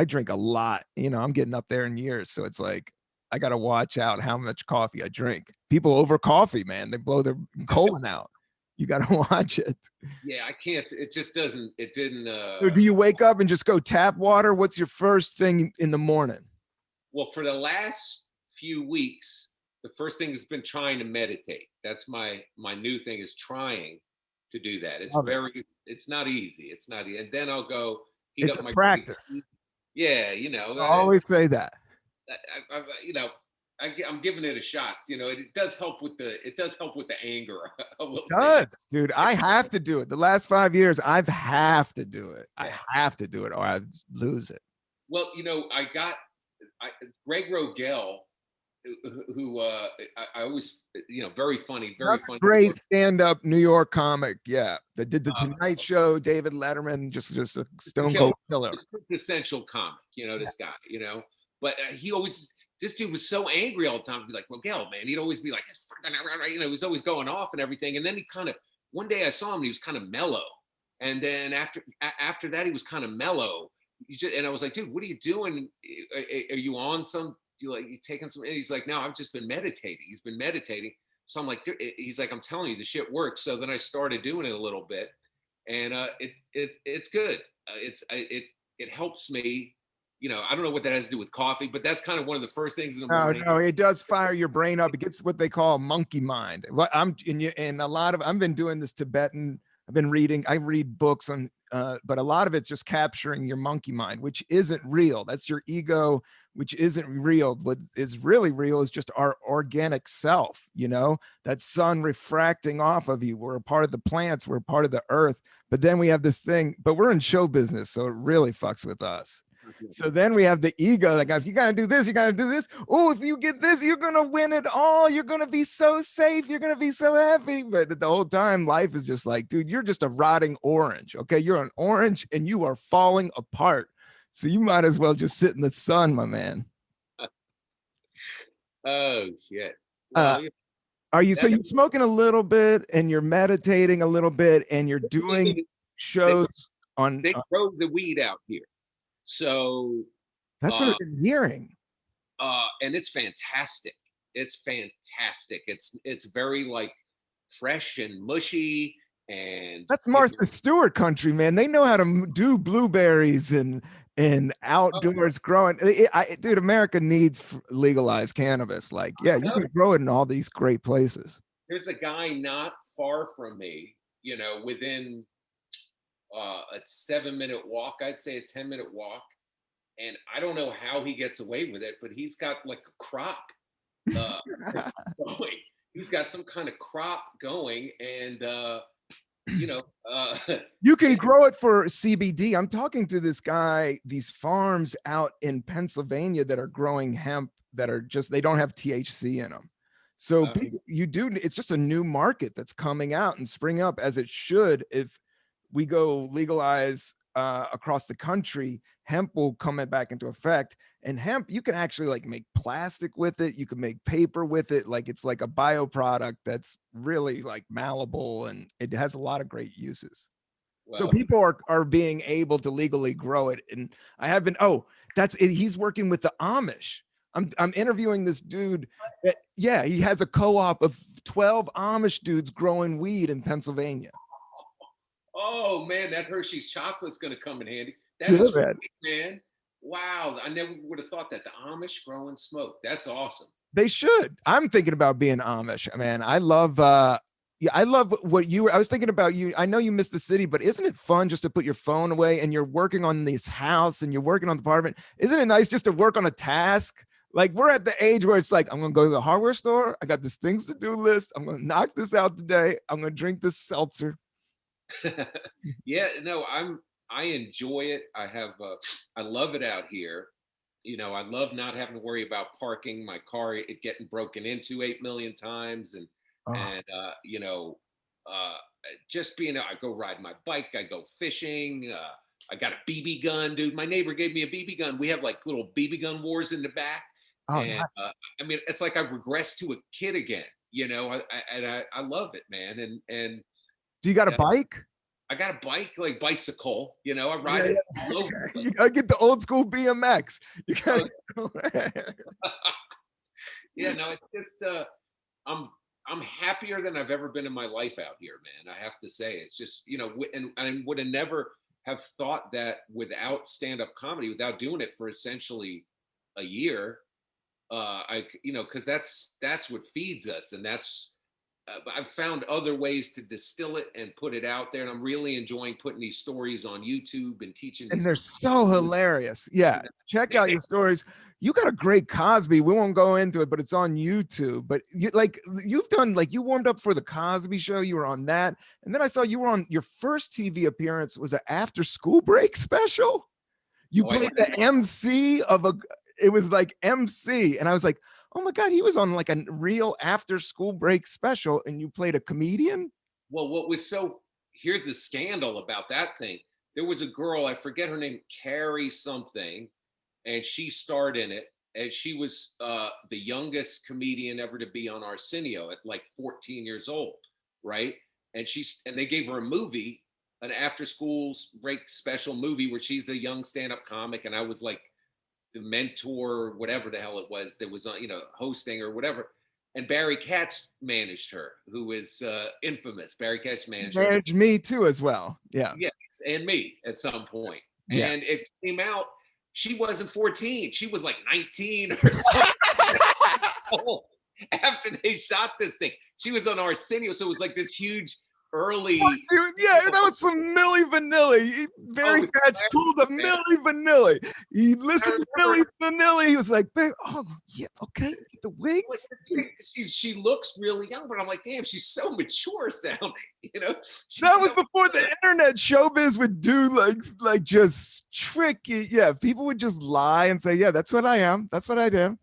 drink a lot. I'm getting up there in years. So it's like, I got to watch out how much coffee I drink. People over coffee, man, they blow their colon out. You got to watch it. Yeah, I can't. It just doesn't. It didn't. So do you wake up and just go tap water? What's your first thing in the morning? Well, for the last few weeks, the first thing has been trying to meditate. That's my new thing, is trying to do that. It's not easy. It's not easy. And then I'll go heat it's up my practice. Tea. Yeah, I always say that. I'm giving it a shot. It does help with the anger. It does, dude. I have to do it. The last 5 years, I've have to do it. I have to do it, or I lose it. Well, I got Greg Rogel, who I always, very funny, funny. Great stand-up New York comic. Yeah, that did the Tonight Show. David Letterman, just a stone cold killer. Essential comic. This guy. But this dude was so angry all the time. He'd be like, Rogel, man. He'd always be like, he was always going off and everything. And then one day I saw him, and he was kind of mellow. And then after that, he was kind of mellow. And I was like, dude, what are you doing? Are you on some? You taking some? And he's like, no, I've just been meditating. He's been meditating. So I'm like, he's like, I'm telling you, the shit works. So then I started doing it a little bit, and it's good. It helps me. I don't know what that has to do with coffee, but that's kind of one of the first things in the morning. No, it does fire your brain up. It gets what they call monkey mind. I've been doing this Tibetan I've been reading. I read books on, but a lot of it's just capturing your monkey mind, which isn't real. That's your ego, which isn't real. What is really real is just our organic self. You know, that sun refracting off of you. We're a part of the plants. We're a part of the earth. But then we have this thing. But we're in show business, so it really fucks with us. So then we have the ego that goes, you got to do this, you got to do this. Oh, if you get this, you're going to win it all. You're going to be so safe. You're going to be so happy. But the whole time, life is just like, dude, you're just a rotting orange. Okay. You're an orange and you are falling apart. So you might as well just sit in the sun, my man. Oh, shit. Well, are you, so you're smoking a little bit and you're meditating a little bit and you're doing shows on. They grow the weed out here. So that's what I've been hearing. And it's fantastic. It's fantastic. It's very like fresh and mushy, and that's Martha Stewart country, man. They know how to do blueberries and outdoors growing. Dude, America needs legalized cannabis. Like, yeah, you can grow it in all these great places. There's a guy not far from me, you know, within a 7-minute walk, I'd say a 10-minute walk. And I don't know how he gets away with it, but he's got like a crop going. He's got some kind of crop going, and you know, you can grow it for CBD. I'm talking to this guy, these farms out in Pennsylvania that are growing hemp that are just, they don't have THC in them. So it's just a new market that's coming out and spring up, as it should. If we go legalize across the country, hemp will come back into effect. And hemp, you can actually like make plastic with it. You can make paper with it. Like, it's like a bioproduct that's really like malleable, and it has a lot of great uses. Wow. So people are being able to legally grow it. And I have been, that's it. He's working with the Amish. I'm interviewing this dude that, yeah, he has a co-op of 12 Amish dudes growing weed in Pennsylvania. Oh man, that Hershey's chocolate's going to come in handy. That is great, man. Wow, I never would have thought that. The Amish growing smoke. That's awesome. They should. I'm thinking about being Amish, man. I love I love what I was thinking about you. I know you miss the city, but isn't it fun just to put your phone away and you're working on this house and you're working on the apartment? Isn't it nice just to work on a task? Like, we're at the age where it's like, I'm going to go to the hardware store. I got this things to do list. I'm going to knock this out today. I'm going to drink this seltzer. Yeah, no, I enjoy it. I love it out here. You know, I love not having to worry about parking my car, it getting broken into 8 million times. And you know, just being, I go ride my bike, I go fishing. I got a BB gun, dude. My neighbor gave me a BB gun. We have like little BB gun wars in the back. And nice. I mean, it's like I've regressed to a kid again, you know, I love it, man. And do you got a bike? I got a bike, like bicycle, you know, I ride it. You gotta get the old school BMX. You gotta yeah, no, it's just I'm happier than I've ever been in my life out here, man. I have to say, it's just, you know, and I would have never have thought that without stand-up comedy, without doing it for essentially a year, you know, because that's what feeds us, and that's I've found other ways to distill it and put it out there, and I'm really enjoying putting these stories on YouTube and teaching. And they're so hilarious. Yeah, check out your stories. You got a great Cosby. We won't go into it, but it's on YouTube. But you've done, like, you warmed up for the Cosby Show. You were on that, and then I saw you were on your first TV appearance was an after school break special. You played the MC of it was like MC, and I was like, oh my God, he was on like a real after school break special, and you played a comedian? Well, here's the scandal about that thing. There was a girl, I forget her name, Carrie something, and she starred in it. And she was the youngest comedian ever to be on Arsenio at like 14 years old, right? And they gave her a movie, an after school break special movie where she's a young stand-up comic. And I was like, the mentor, or whatever the hell it was that was on, you know, hosting or whatever. And Barry Katz managed her, who is infamous. Barry Katz managed me too as well. Yeah. Yes, and me at some point. Yeah. And it came out, she wasn't 14. She was like 19 or something. After they shot this thing, she was on Arsenio. So it was like this huge early. Yeah, that was some Milli Vanilli. Very catch pulled a Milli Vanilli. He listened to Milli Vanilli. He was like, babe, oh yeah, okay, the wigs. She looks really young, but I'm like, damn, she's so mature sounding. You know, that was before the internet. Showbiz would do like just tricky. Yeah, people would just lie and say, yeah, that's what I am. That's what I do.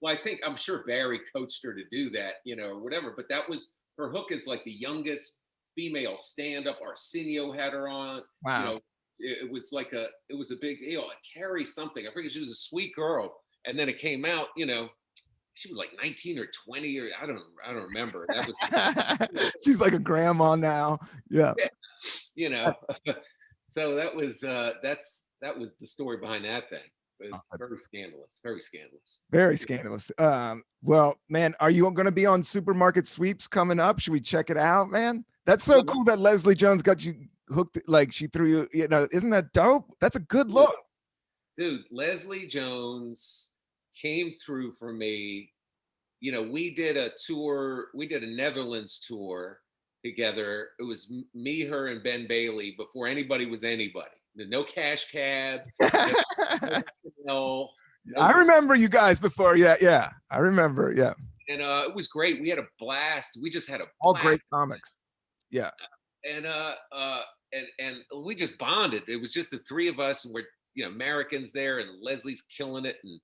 Well, I'm sure Barry coached her to do that, you know, or whatever. But that was her hook is like the youngest female stand-up. Arsenio had her on. Wow. You know, it was a big deal. Like Carrie something. I forget, she was a sweet girl. And then it came out, you know, she was like 19 or 20 or I don't remember. That was she's like a grandma now. Yeah. You know. So that was that was the story behind that thing. It's very scandalous. Very scandalous. Very scandalous. Well, man, are you going to be on Supermarket Sweeps coming up? Should we check it out, man? That's so cool that Leslie Jones got you hooked. Like she threw you, you know, isn't that dope? That's a good look. Dude, Leslie Jones came through for me. You know, we did a tour. We did a Netherlands tour together. It was me, her, and Ben Bailey before anybody was anybody. No cash cab. No, I remember you guys before. Yeah. I remember. Yeah. And it was great. We had a blast. We just had a blast. All great comics. Yeah. And we just bonded. It was just the three of us, and we're, you know, Americans there, and Leslie's killing it. And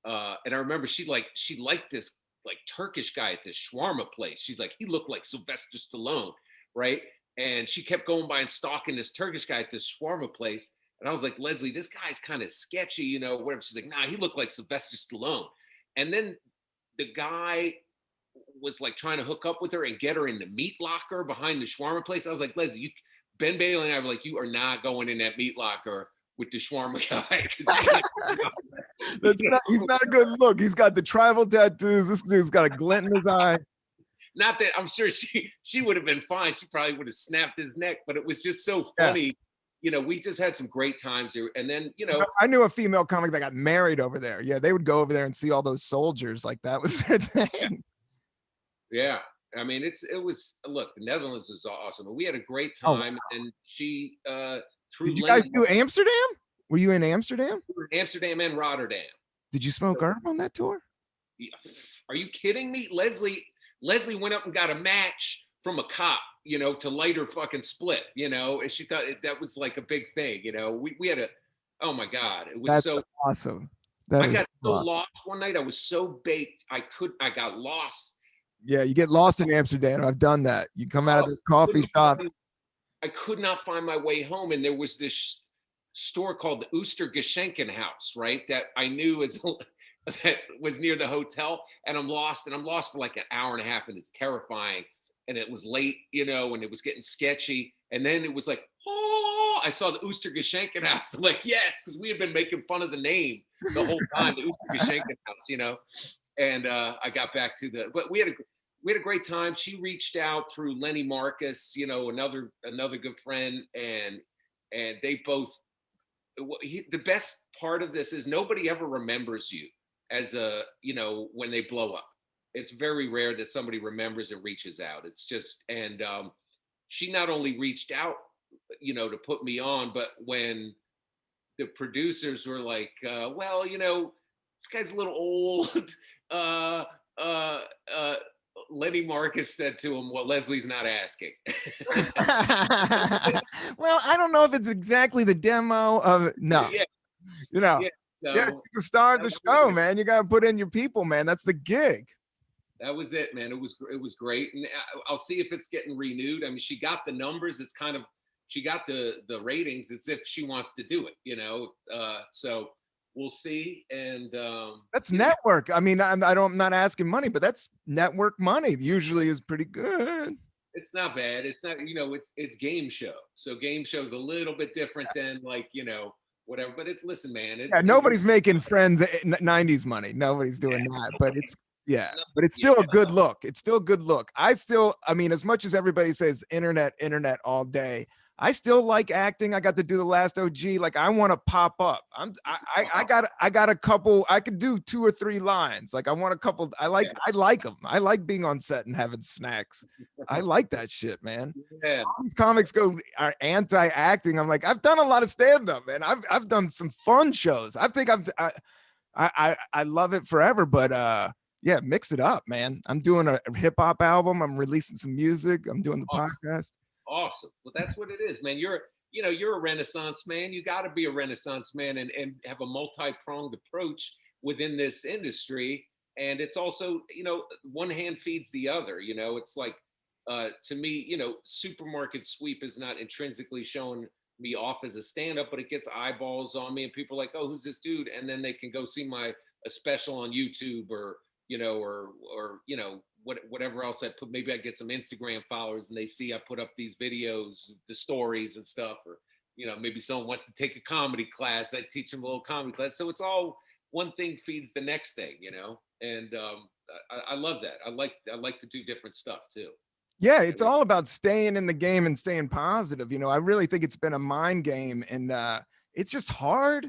I remember she liked this like Turkish guy at this shawarma place. She's like, he looked like Sylvester Stallone, right? And she kept going by and stalking this Turkish guy at this shawarma place. And I was like, Leslie, this guy's kind of sketchy, you know, whatever. She's like, nah, he looked like Sylvester Stallone. And then the guy was like trying to hook up with her and get her in the meat locker behind the shawarma place. I was like, Leslie, Ben Bailey and I were like, you are not going in that meat locker with the shawarma guy. He's not a good look. He's got the tribal tattoos. This dude's got a glint in his eye. Not that I'm sure she would have been fine. She probably would have snapped his neck, but it was just so funny. Yeah. You know, we just had some great times there. And then, you know, I knew a female comic that got married over there. Yeah, they would go over there and see all those soldiers. Like that was their thing. Yeah. I mean, it was look, the Netherlands was awesome. We had a great time. Oh, wow. And she Did you guys do Amsterdam? Were you in Amsterdam? We were in Amsterdam and Rotterdam. Did you smoke herb on that tour? Are you kidding me? Leslie went up and got a match from a cop, you know, to light her fucking spliff, you know, and she thought that was like a big thing, you know. We had oh my God, it was That's so awesome. I got so lost one night. I was so baked. I got lost. Yeah, you get lost in Amsterdam. I've done that. You come out of this coffee shop. I could not find my way home, and there was this store called the Oestergeschenkenhaus, right? That I knew that was near the hotel, and I'm lost for like an hour and a half, and it's terrifying. And it was late, you know, and it was getting sketchy. And then it was like, oh, I saw the Oestergeschenkenhaus. I'm like, yes, because we had been making fun of the name the whole time, the Oestergeschenkenhaus, you know. And I got back to but we had a great time. She reached out through Lenny Marcus, you know, another good friend, and they both. The best part of this is nobody ever remembers you as you know, when they blow up. It's very rare that somebody remembers and reaches out. It's just, and she not only reached out, you know, to put me on, but when the producers were like, well, you know, this guy's a little old. Lenny Marcus said to him, well, Leslie's not asking. Well, I don't know if it's exactly the demo of no. Yeah. You know, yeah, she's the star of the show, man. You got to put in your people, man. That's the gig. That was it, man. It was great. And I'll see if it's getting renewed. I mean, she got the numbers. It's kind of, she got the ratings as if she wants to do it, you know? So we'll see. And that's network. I mean, I'm not asking money, but that's network money. Usually is pretty good. It's not bad. It's not, you know, it's game show. So game show is a little bit different than like, you know, whatever. But listen, man. Nobody's making Friends 90s money. Nobody's doing that. But it's but it's still a good look. It's still a good look. I mean, as much as everybody says internet all day, I still like acting. I got to do the last OG. Like I want to pop up. I got a couple. I could do 2 or 3 lines. Like I want a couple. I like them. I like being on set and having snacks. I like that shit, man. Yeah. All these comics are anti-acting. I'm like, I've done a lot of stand-up, man. I've done some fun shows. I think I love it forever, but yeah, mix it up, man. I'm doing a hip hop album. I'm releasing some music. I'm doing the podcast. Awesome. Well, that's what it is, man. You're a Renaissance man. You got to be a Renaissance man and have a multi-pronged approach within this industry. And it's also, one hand feeds the other. It's like, to me, supermarket sweep is not intrinsically showing me off as a stand-up, but it gets eyeballs on me, and people are like, oh, who's this dude? And then they can go see a special on YouTube or whatever else I put. Maybe I get some Instagram followers and they see I put up these videos, the stories and stuff, or maybe someone wants to take a comedy class. I teach them a little comedy class. So it's all one thing feeds the next thing, and I love that. I like to do different stuff too. Yeah, it's all about staying in the game and staying positive. I really think it's been a mind game, and it's just hard,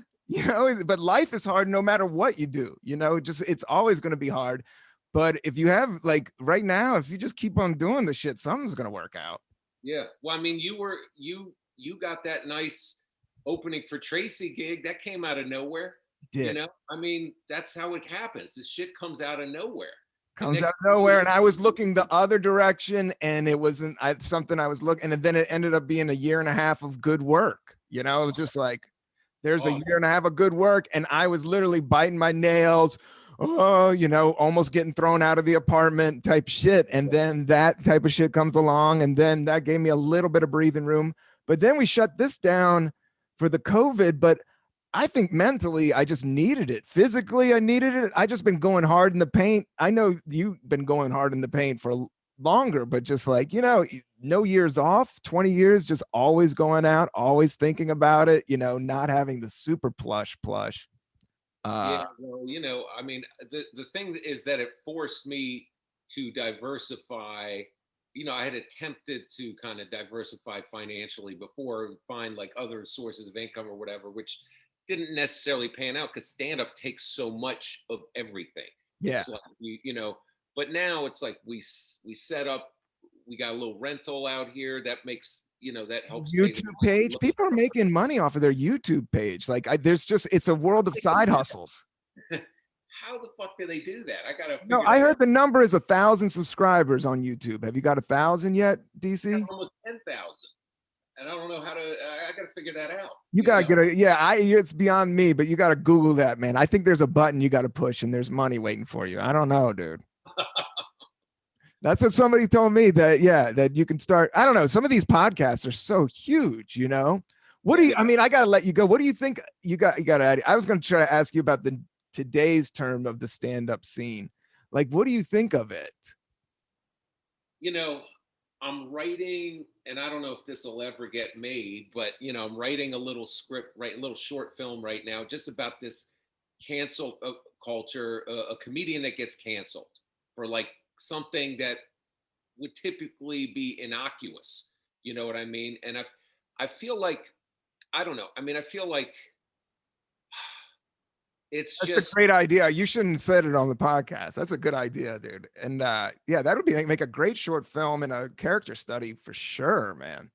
but life is hard no matter what you do, it's always going to be hard. But if you have, like right now, if you just keep on doing the shit, something's going to work out. Yeah. Well, I mean, you got that nice opening for Tracy gig that came out of nowhere. Did. I mean, that's how it happens. This shit comes out of nowhere. Comes out of nowhere, and I was looking the other direction, and it wasn't something I was looking, and then it ended up being a year and a half of good work. It was just like, there's a year and a half of good work, and I was literally biting my nails, almost getting thrown out of the apartment type shit, and then that type of shit comes along, and then that gave me a little bit of breathing room. But then we shut this down for the COVID, but I think mentally, I just needed it. Physically, I needed it. I just been going hard in the paint. I know you've been going hard in the paint for longer, but just like, no years off, 20 years, just always going out, always thinking about it, not having the super plush. Yeah, well, I mean, the thing is that it forced me to diversify. I had attempted to kind of diversify financially before and find like other sources of income or whatever, which didn't necessarily pan out because stand-up takes so much of everything. Yeah. It's like, but now it's like we set up, we got a little rental out here that makes, that helps. YouTube page. People are making money off of their YouTube page. Like it's a world of side hustles. How the fuck do they do that? I heard the number is 1,000 subscribers on YouTube. Have you got 1,000 yet, DC? Almost 10,000. And I don't know how to. I got to figure that out. You gotta get it's beyond me, but you gotta Google that, man. I think there's a button you gotta push, and there's money waiting for you. I don't know, dude. That's what somebody told me that you can start. I don't know. Some of these podcasts are so huge, What do you? I mean, I gotta let you go. What do you think? You got. I was gonna try to ask you about today's term of the stand-up scene. Like, what do you think of it? I'm writing, and I don't know if this will ever get made, but I'm writing a little script, a little short film right now, just about this cancel culture, a comedian that gets canceled for like something that would typically be innocuous. You know what I mean? And I feel like, I don't know. I mean, I feel like that's just a great idea. You shouldn't have said it on the podcast. That's a good idea, dude. And that would be make a great short film and a character study for sure, man.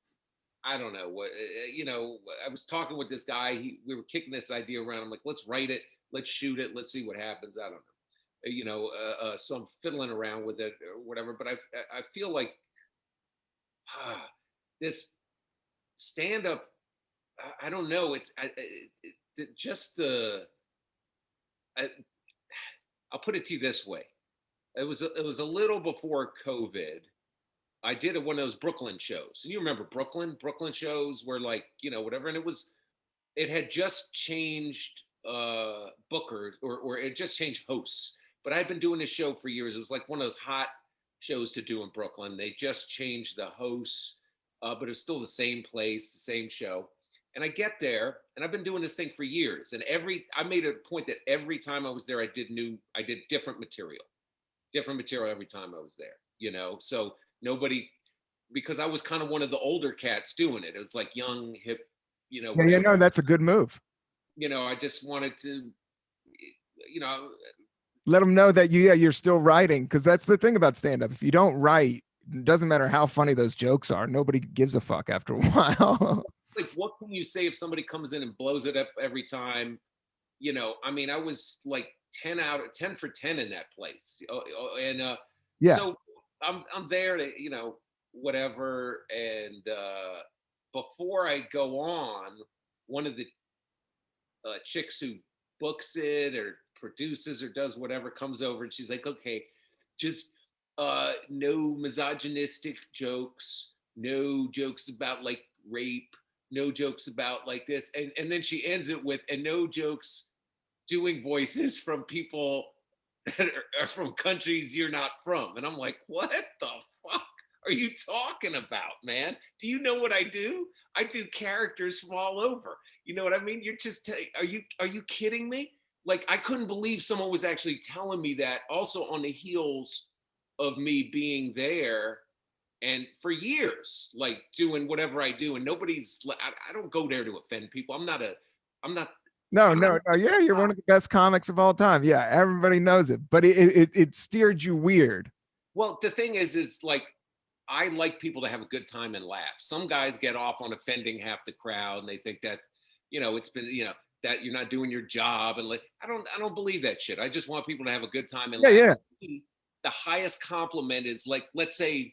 I don't know what, I was talking with this guy. We were kicking this idea around. I'm like, let's write it. Let's shoot it. Let's see what happens. I don't know. So I'm fiddling around with it or whatever, but I feel like this stand up, I don't know. It's just the, I'll put it to you this way. It was a little before COVID. I did one of those Brooklyn shows. And you remember Brooklyn shows were like, whatever. And it had just changed bookers or it just changed hosts. But I'd been doing this show for years. It was like one of those hot shows to do in Brooklyn. They just changed the hosts, but it was still the same place, the same show. And I get there, and I've been doing this thing for years. And I made a point that every time I was there, I did different material every time I was there, So nobody, because I was kind of one of the older cats doing it. It was like young, hip, Yeah, whatever. no, that's a good move. I just wanted to, you know, Let them know that you're still writing, because that's the thing about stand-up. If you don't write, it doesn't matter how funny those jokes are. Nobody gives a fuck after a while. like, what can you say if somebody comes in and blows it up every time? I mean, I was like 10 for 10 in that place. And Yes. so I'm there to, whatever. And before I go on, one of the chicks who books it or produces or does whatever comes over, and she's like, okay, just no misogynistic jokes, no jokes about like rape, no jokes about like this. And then she ends it with, and no jokes doing voices from people that are from countries you're not from. And I'm like, what the fuck are you talking about, man? Do you know what I do? I do characters from all over. You know what I mean? You're just, are you kidding me? Like, I couldn't believe someone was actually telling me that, also on the heels of me being there and for years, like doing whatever I do. And nobody's, I don't go there to offend people. I'm not, No. Yeah, you're one of the best comics of all time. Yeah, everybody knows it, but it steered you weird. well, the thing is like, I like people to have a good time and laugh. Some guys get off on offending half the crowd, and they think that, it's been, that you're not doing your job. And like, I don't believe that shit. I just want people to have a good time and laugh. Yeah. The highest compliment is like, let's say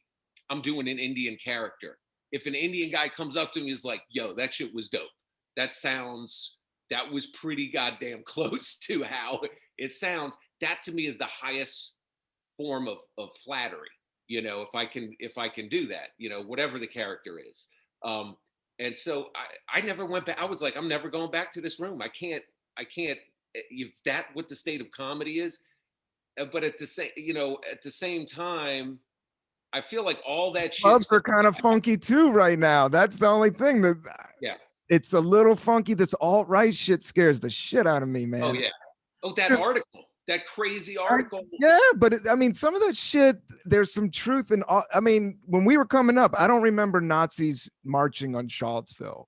I'm doing an Indian character. If an Indian guy comes up to me and is like, yo, that shit was dope. That was pretty goddamn close to how it sounds. That to me is the highest form of flattery. If I can do that, whatever the character is. And so I never went back. I was like, I'm never going back to this room. I can't, if that what the state of comedy is. But at the same time, I feel like all that shit. Clubs are kind of funky too right now. That's the only thing that, yeah, it's a little funky. This alt-right shit scares the shit out of me, man. Oh yeah. Oh, that article. That crazy article. Yeah, but some of that shit, there's some truth in all. I mean, when we were coming up, I don't remember Nazis marching on Charlottesville.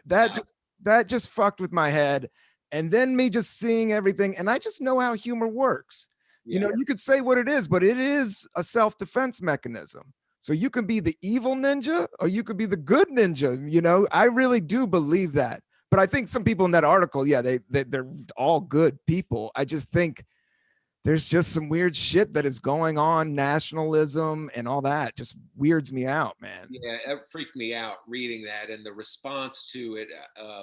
That just fucked with my head. And then me just seeing everything, and I just know how humor works. Yeah. You could say what it is, but it is a self-defense mechanism. So you can be the evil ninja or you could be the good ninja. I really do believe that. But I think some people in that article, yeah, they're all good people. I just think there's just some weird shit that is going on, nationalism and all that just weirds me out, man. Yeah, it freaked me out reading that. And the response to it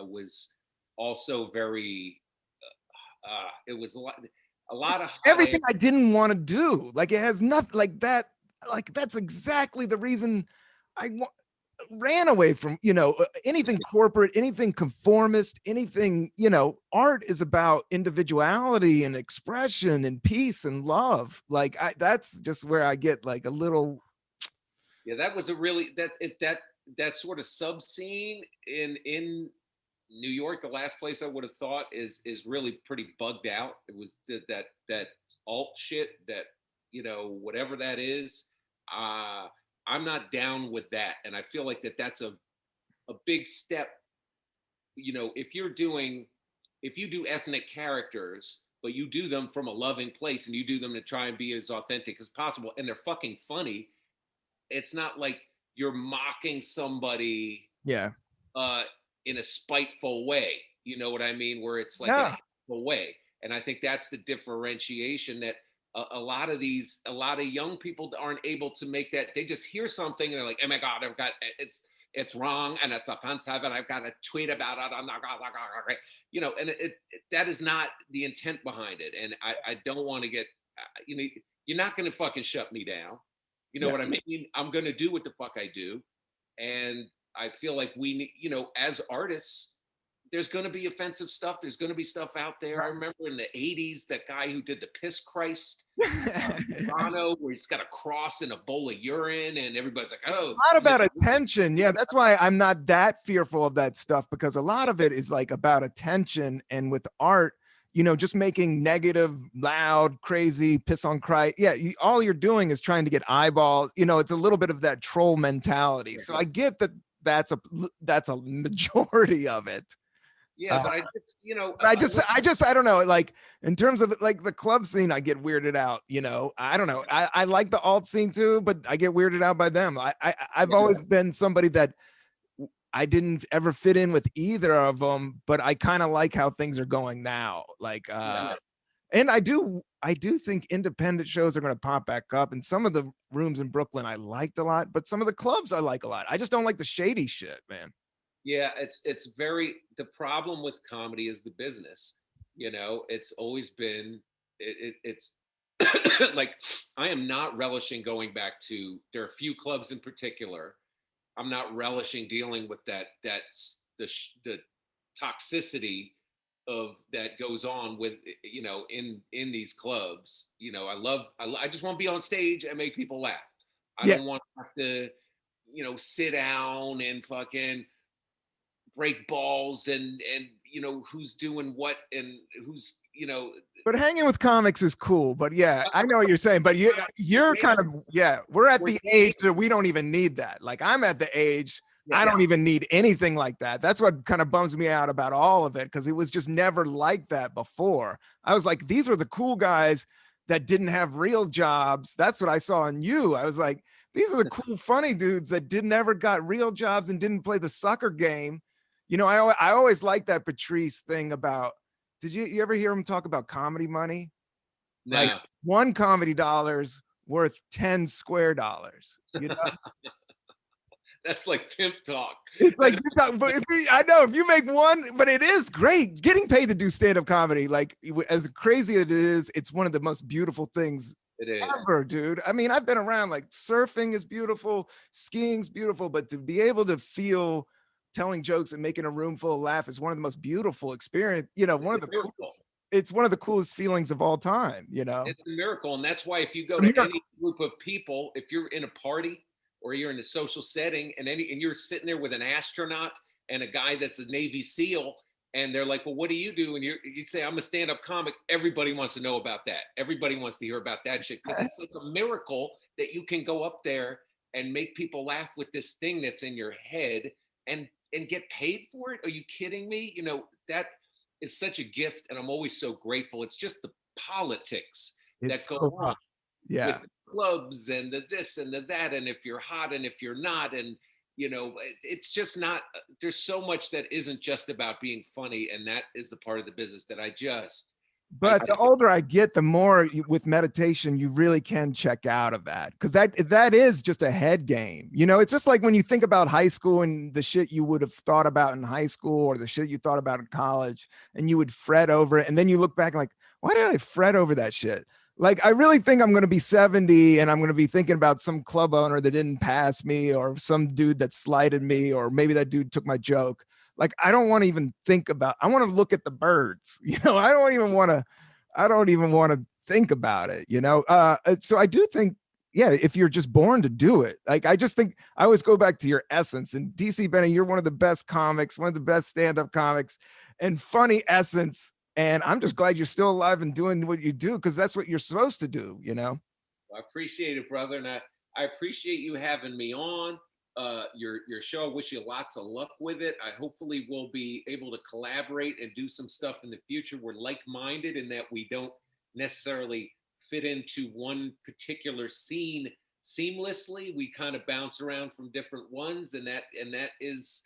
was also very, it was a lot of everything I didn't want to do. Like, it has nothing like that. Like, that's exactly the reason I ran away from, anything corporate, anything conformist, anything, art is about individuality and expression and peace and love. Like, that's just where I get like a little. Yeah, that was a really, that sort of sub scene in New York, the last place I would have thought is really pretty bugged out. It was that alt shit, that, whatever that is. I'm not down with that. And I feel like that's a big step. If you do ethnic characters, but you do them from a loving place and you do them to try and be as authentic as possible, and they're fucking funny, it's not like you're mocking somebody. Yeah. In a spiteful way. You know what I mean? Where it's like in a hateful way. And I think that's the differentiation that a lot of young people aren't able to make that. They just hear something and they're like, oh my God, it's wrong and it's offensive and I've got to tweet about it. And that is not the intent behind it. And I don't want to get, you're not going to fucking shut me down. You know what I mean? I'm going to do what the fuck I do. And I feel like we need, as artists, there's going to be offensive stuff. There's going to be stuff out there. I remember in the 80s, that guy who did the Piss Christ, Toronto, where he's got a cross in a bowl of urine and everybody's like, oh. A lot about attention. Yeah, that's why I'm not that fearful of that stuff, because a lot of it is like about attention. And with art, just making negative, loud, crazy, piss on cry. Yeah, all you're doing is trying to get eyeballs. It's a little bit of that troll mentality. So I get that that's a majority of it. Yeah, but I just, I don't know. Like in terms of like the club scene, I get weirded out. I don't know. I like the alt scene too, but I get weirded out by them. I've always been somebody that I didn't ever fit in with either of them, but I kind of like how things are going now. Like, and I do think independent shows are going to pop back up. And some of the rooms in Brooklyn I liked a lot, but some of the clubs I like a lot. I just don't like the shady shit, man. Yeah, it's very, the problem with comedy is the business. It's always been it's like, I am not relishing going back to, there are a few clubs in particular. I'm not relishing dealing with that's the toxicity of that goes on with, in these clubs. I just want to be on stage and make people laugh. I don't want to have to, sit down and fucking break balls and who's doing what and who's But hanging with comics is cool. But yeah, I know what you're saying. But you're kind of, we're at the age that we don't even need that. Like I'm at the age I don't even need anything like that. That's what kind of bums me out about all of it, because it was just never like that before. I was like, these were the cool guys that didn't have real jobs. That's what I saw in you. I was like, these are the cool, funny dudes that never got real jobs and didn't play the sucker game. I always liked that Patrice thing about, did you ever hear him talk about comedy money? No. Like one comedy dollar's worth 10 square dollars. That's like pimp talk. It's like, I know if you make one, but it is great getting paid to do stand-up comedy. Like as crazy as it is, it's one of the most beautiful things ever, dude. I mean, I've been around, like surfing is beautiful, skiing's beautiful, but to be able to feel telling jokes and making a room full of laugh is one of the most beautiful experience. It's one of the coolest feelings of all time. It's a miracle. And that's why if you go to any group of people, if you're in a party or you're in a social setting and you're sitting there with an astronaut and a guy that's a Navy SEAL, and they're like, well, what do you do? And you say, I'm a stand-up comic. Everybody wants to know about that. Everybody wants to hear about that shit. Because it's like a miracle that you can go up there and make people laugh with this thing that's in your head and get paid for it. Are you kidding me? That is such a gift. And I'm always so grateful. It's just the politics that go on. Yeah. With the clubs and the this and the that. And if you're hot and if you're not. And, it's just not, there's so much that isn't just about being funny. And that is the part of the business that But the older I get, the more with meditation, you really can check out of that. Because that is just a head game. It's just like when you think about high school and the shit you would have thought about in high school or the shit you thought about in college, and you would fret over it. And then you look back and like, why did I fret over that shit? Like, I really think I'm going to be 70 and I'm going to be thinking about some club owner that didn't pass me or some dude that slighted me, or maybe that dude took my joke. Like, I don't want to even think about, I want to look at the birds, I don't even want to think about it, So I do think, if you're just born to do it, like, I just think I always go back to your essence. And DC Benny, you're one of the best comics, one of the best stand-up comics, and funny essence. And I'm just glad you're still alive and doing what you do, because that's what you're supposed to do, I appreciate it, brother. And I appreciate you having me on your show. I wish you lots of luck with it. I hopefully will be able to collaborate and do some stuff in the future. We're like-minded in that we don't necessarily fit into one particular scene seamlessly. We kind of bounce around from different ones, and that is,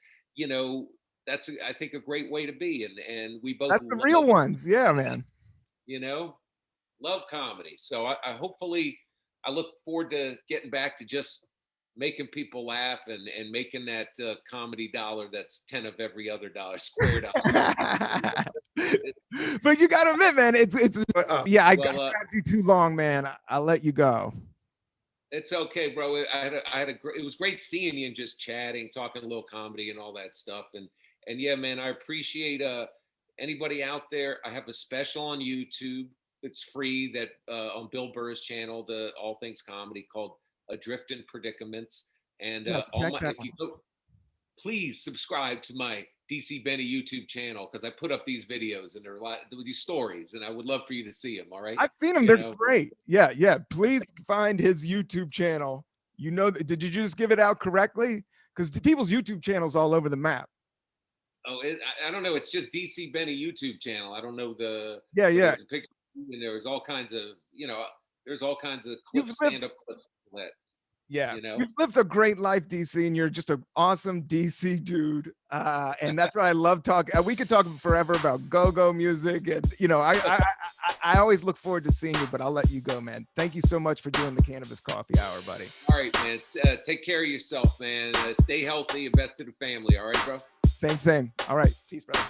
that's I think a great way to be, and we both, that's the real ones. Yeah, man. Love comedy. So I hopefully, I look forward to getting back to just making people laugh and making that comedy dollar that's 10 of every other dollar squared up. But you gotta admit, man, it's I got you too long, man. I'll let you go. It's okay, bro. It was great seeing you and just chatting, talking a little comedy and all that stuff. And yeah, man, I appreciate anybody out there. I have a special on YouTube. It's free, that on Bill Burr's channel, the All Things Comedy, called Adrift in Predicaments. And if you go, please subscribe to my DC Benny YouTube channel because I put up these videos and they're a lot with these stories, and I would love for you to see them. All right. I've seen them. You They're know? great. Yeah, yeah. Please find his YouTube channel. You know, did you just give it out correctly? Because people's YouTube channels all over the map. Oh, I don't know. It's just DC Benny YouTube channel. I don't know the. Yeah, yeah. There's a picture, and there was all kinds of, there's all kinds of clips, stand-up clips that. Yeah, You know? you've lived a great life, DC, and you're just an awesome DC dude. And that's what I love talking. We could talk forever about go-go music, and I always look forward to seeing you. But I'll let you go, man. Thank you so much for doing the Cannabis Coffee Hour, buddy. All right, man. Take care of yourself, man. Stay healthy. Invest in the family. All right, bro. Same. All right, peace, brother.